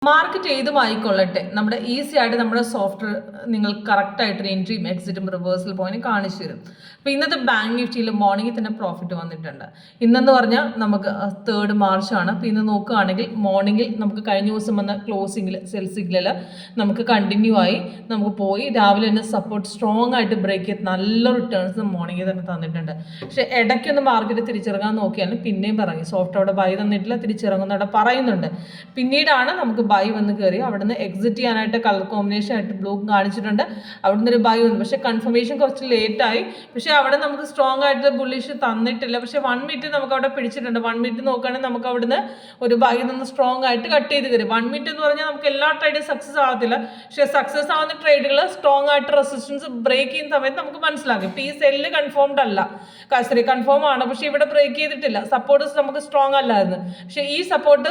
Market ഏതുമായിക്കൊള്ളട്ടെ നമ്മുടെ easy ആയിട്ട് നമ്മുടെ സോഫ്റ്റ്വെയർ നിങ്ങൾ കറക്റ്റായിട്ട് എൻട്രിയും എക്സിറ്റും റിവേഴ്സൽ പോയിന്റ് കാണിച്ചു തരും. അപ്പോൾ ഇന്നത്തെ ബാങ്ക് നിഫ്റ്റിയിൽ മോർണിംഗിൽ തന്നെ പ്രോഫിറ്റ് വന്നിട്ടുണ്ട്. ഇന്നെന്ന് പറഞ്ഞാൽ നമുക്ക് 3 മാർച്ച് ആണ്. അപ്പോൾ ഇന്ന് നോക്കുകയാണെങ്കിൽ മോർണിംഗിൽ നമുക്ക് കഴിഞ്ഞ ദിവസം വന്ന ക്ലോസിംഗിൽ സെൽ സിഗ്നൽ നമുക്ക് കണ്ടിന്യൂ ആയി നമുക്ക് പോയി രാവിലെ തന്നെ സപ്പോർട്ട് സ്ട്രോങ് ആയിട്ട് ബ്രേക്ക് ചെയ്ത് നല്ല റിട്ടേൺസ് മോർണിംഗിൽ തന്നെ തന്നിട്ടുണ്ട്. പക്ഷേ ഇടയ്ക്കൊന്ന് മാർക്കറ്റ് തിരിച്ചിറങ്ങാൻ നോക്കിയാലും പിന്നെയും പറയും സോഫ്റ്റ് അവിടെ ബൈ തന്നിട്ടില്ല, തിരിച്ചിറങ്ങുന്നവിടെ പറയുന്നുണ്ട്. പിന്നീടാണ് നമുക്ക് ബൈ വന്ന് കയറി അവിടുന്ന് എക്സിറ്റ് ചെയ്യാനായിട്ട് കളർ കോമ്പിനേഷൻ ആയിട്ട് ബ്ലൂ കാണിച്ചിട്ടുണ്ട്. അവിടുന്ന് ഒരു ബൈ വന്നു, പക്ഷേ കൺഫർമേഷൻ കുറച്ച് ലേറ്റായി. പക്ഷേ അവിടെ നമുക്ക് സ്ട്രോങ് ആയിട്ട് ബുള്ളിഷ് തന്നിട്ടില്ല. പക്ഷേ 1 മിനിറ്റ് നമുക്ക് അവിടെ പിടിച്ചിട്ടുണ്ട്. 1 മിനിറ്റ് നോക്കുകയാണെങ്കിൽ നമുക്ക് അവിടുന്ന് ഒരു ബൈ നിന്ന് സ്ട്രോങ് ആയിട്ട് കട്ട് ചെയ്ത് കയറി. 1 മിനിറ്റ് എന്ന് പറഞ്ഞാൽ നമുക്ക് എല്ലാ ട്രേഡും സക്സസ് ആകത്തില്ല. പക്ഷേ സക്സസ് ആവുന്ന ട്രേഡുകൾ സ്ട്രോങ് ആയിട്ട് റെസിസ്റ്റൻസ് ബ്രേക്ക് ചെയ്യുന്ന സമയത്ത് നമുക്ക് മനസ്സിലാകും. ഇപ്പോൾ ഈ സെല്ല് കൺഫേംഡ് അല്ല, കൺഫേം ആണ്, പക്ഷേ ഇവിടെ ബ്രേക്ക് ചെയ്തിട്ടില്ല. സപ്പോർട്ട് നമുക്ക് സ്ട്രോങ് അല്ലായിരുന്നു. പക്ഷേ ഈ സപ്പോർട്ട്